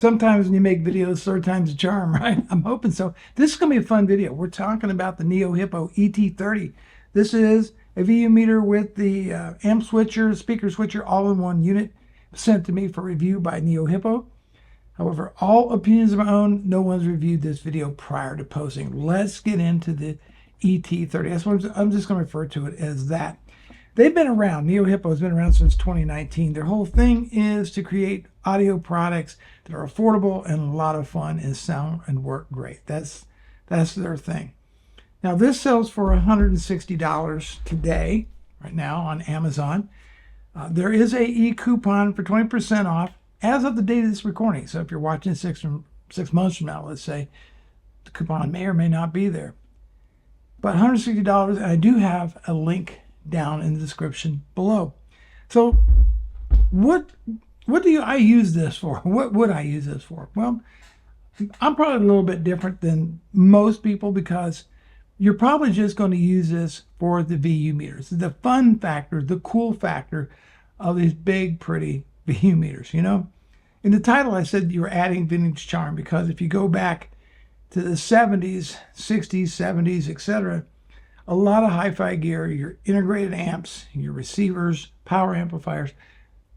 Sometimes when you make videos, third time's a charm, right? I'm hoping so. This is going to be a fun video. We're talking about the NEOHIPO ET30. This is a VU meter with the amp switcher, speaker switcher, all in one unit, sent to me for review by NEOHIPO. However, all opinions of my own. No one's reviewed this video prior to posting. Let's get into the ET30. That's what I'm just going to refer to it as that. They've been around. NEOHIPO has been around since 2019. Their whole thing is to create audio products that are affordable and a lot of fun and sound and work great. That's their thing. Now, this sells for $160 today, right now on Amazon. There is a e-coupon for 20% off as of the date of this recording. So if you're watching six months from now, let's say, the coupon may or may not be there. But $160, and I do have a link down in the description below. So what do I use this for? What would I use this for? Well, I'm probably a little bit different than most people because you're probably just going to use this for the VU meters. The fun factor, the cool factor of these big, pretty VU meters, you know? In the title, I said you were adding vintage charm because if you go back to the 70s, 60s, 70s, etc., a lot of hi-fi gear, your integrated amps, your receivers, power amplifiers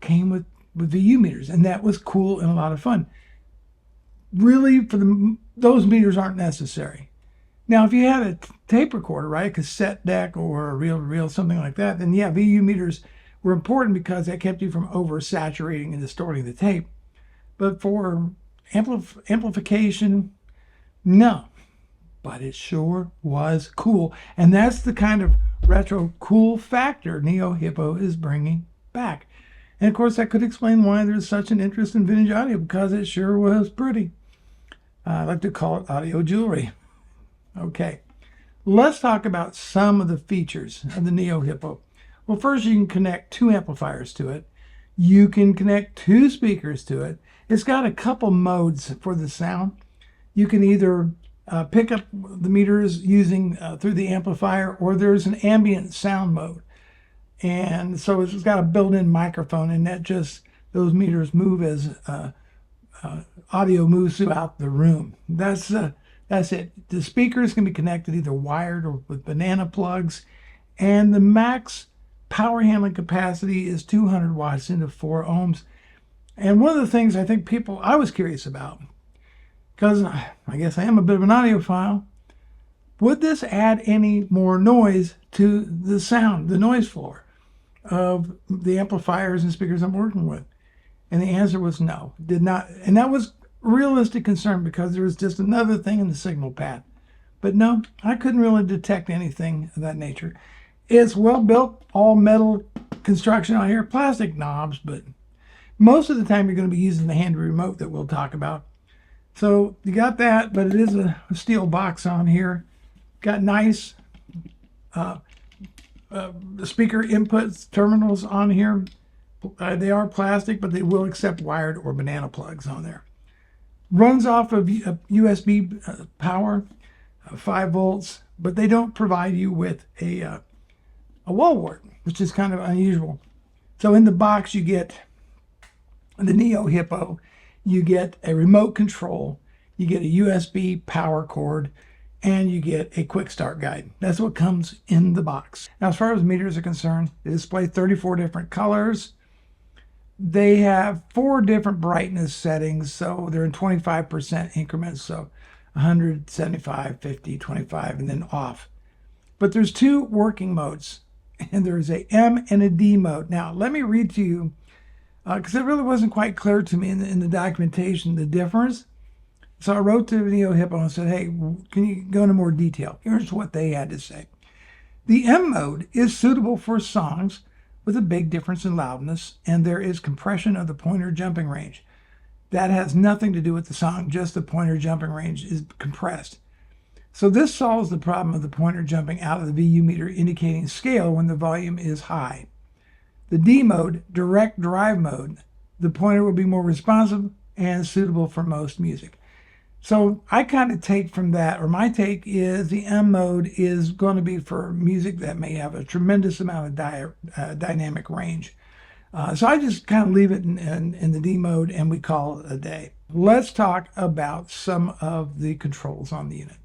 came with VU meters, and that was cool and a lot of fun. Really, those meters aren't necessary. Now, if you had a tape recorder, right, a cassette deck or a reel-to-reel, something like that, then yeah, VU meters were important because that kept you from oversaturating and distorting the tape. But for amplification, no. But it sure was cool. And that's the kind of retro cool factor NEOHIPO is bringing back. And of course, that could explain why there's such an interest in vintage audio, because it sure was pretty. I like to call it audio jewelry. Okay, let's talk about some of the features of the NEOHIPO. Well, first, you can connect 2 amplifiers to it. You can connect 2 speakers to it. It's got a couple modes for the sound. You can either pick up the meters using through the amplifier, or there's an ambient sound mode. And so it's got a built-in microphone, and that just, those meters move as audio moves throughout the room. That's it. The speakers can be connected either wired or with banana plugs, and the max power handling capacity is 200 watts into 4 ohms. And one of the things I think I was curious about, because I guess I am a bit of an audiophile, would this add any more noise to the sound, the noise floor of the amplifiers and speakers I'm working with? And the answer was no, it did not. And that was a realistic concern because there was just another thing in the signal path. But no, I couldn't really detect anything of that nature. It's well built, all metal construction out here, plastic knobs, but most of the time you're going to be using the handy remote that we'll talk about. So you got that, but it is a steel box on here. Got nice speaker input terminals on here. They are plastic, but they will accept wired or banana plugs on there. Runs off of USB power, 5 volts, but they don't provide you with a wall wart, which is kind of unusual. So in the box you get the NEOHIPO. You get a remote control, you get a USB power cord, and you get a quick start guide. That's what comes in the box. Now, as far as meters are concerned, they display 34 different colors. They have 4 different brightness settings, so they're in 25% increments, so 100, 75, 50, 25, and then off. But there's 2 working modes, and there's a M and a D mode. Now, let me read to you, because it really wasn't quite clear to me in the documentation, the difference. So I wrote to NEOHIPO and said, hey, can you go into more detail? Here's what they had to say. The M mode is suitable for songs with a big difference in loudness, and there is compression of the pointer jumping range. That has nothing to do with the song, just the pointer jumping range is compressed. So this solves the problem of the pointer jumping out of the VU meter, indicating scale when the volume is high. The D mode, direct drive mode, the pointer will be more responsive and suitable for most music. So I kind of take from that, or my take is the M mode is going to be for music that may have a tremendous amount of dynamic range. So I just kind of leave it in the D mode and we call it a day. Let's talk about some of the controls on the unit.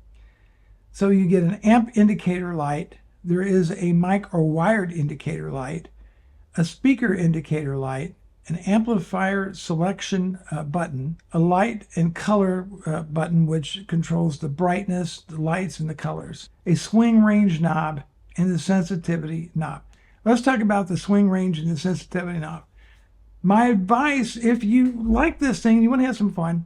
So you get an amp indicator light. There is a mic or wired indicator light, a speaker indicator light, an amplifier selection button, a light and color button which controls the brightness, the lights, and the colors, a swing range knob, and the sensitivity knob. Let's talk about the swing range and the sensitivity knob. My advice, if you like this thing, you want to have some fun,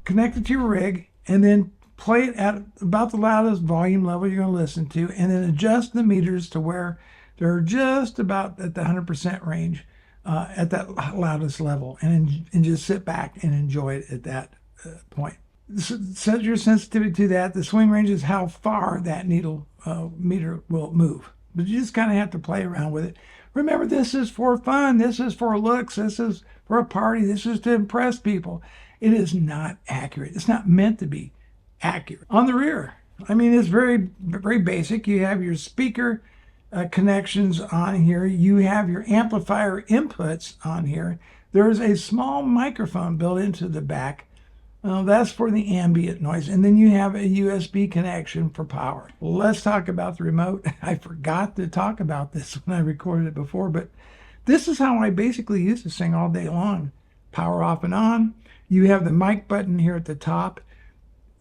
connect it to your rig and then play it at about the loudest volume level you're going to listen to, and then adjust the meters to where they're just about at the 100% range at that loudest level, and just sit back and enjoy it at that point. Set your sensitivity to that. The swing range is how far that needle meter will move, but you just kind of have to play around with it. Remember, this is for fun. This is for looks. This is for a party. This is to impress people. It is not accurate. It's not meant to be accurate. On the rear, I mean, it's very, very basic. You have your speaker connections on here. You have your amplifier inputs on here. There's a small microphone built into the back. That's for the ambient noise. And then you have a USB connection for power. Let's talk about the remote. I forgot to talk about this when I recorded it before, but this is how I basically use this thing all day long. Power off and on. You have the mic button here at the top.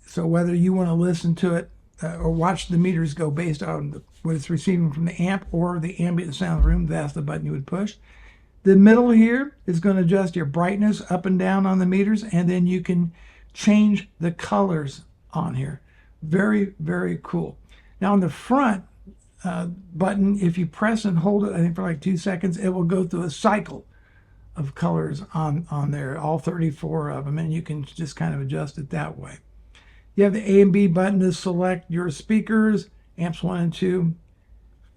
So whether you want to listen to it or watch the meters go based on what it's receiving from the amp or the ambient sound room, that's the button you would push. The middle here is going to adjust your brightness up and down on the meters, and then you can change the colors on here. Very, very cool. Now on the front button, if you press and hold it, I think for like 2 seconds, it will go through a cycle of colors on there, all 34 of them, and you can just kind of adjust it that way. You have the A and B button to select your speakers, amps 1 and 2.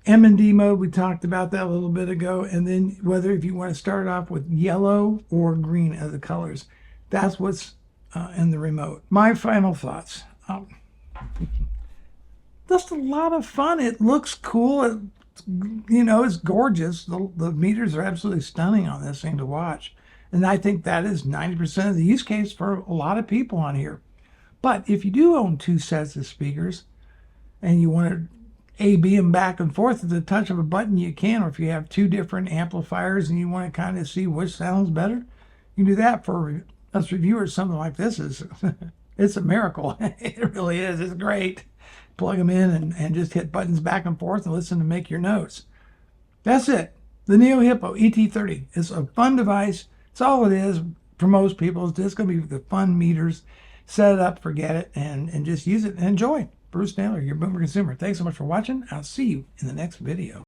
M and D mode, we talked about that a little bit ago. And then whether if you want to start off with yellow or green as the colors, that's what's in the remote. My final thoughts. Just a lot of fun. It looks cool. It's gorgeous. The meters are absolutely stunning on this thing to watch. And I think that is 90% of the use case for a lot of people on here. But if you do own 2 sets of speakers and you want to A/B them back and forth at the touch of a button, you can. Or if you have 2 different amplifiers and you want to kind of see which sounds better, you can do that. For us reviewers, something like this is it's a miracle. It really is. It's great. Plug them in and just hit buttons back and forth and listen to make your notes. That's it. The NEOHIPO ET30 is a fun device. It's all it is for most people. It's just going to be the fun meters. Set it up, forget it, and just use it and enjoy. Bruce Naylor, your Boomer Consumer. Thanks so much for watching. I'll see you in the next video.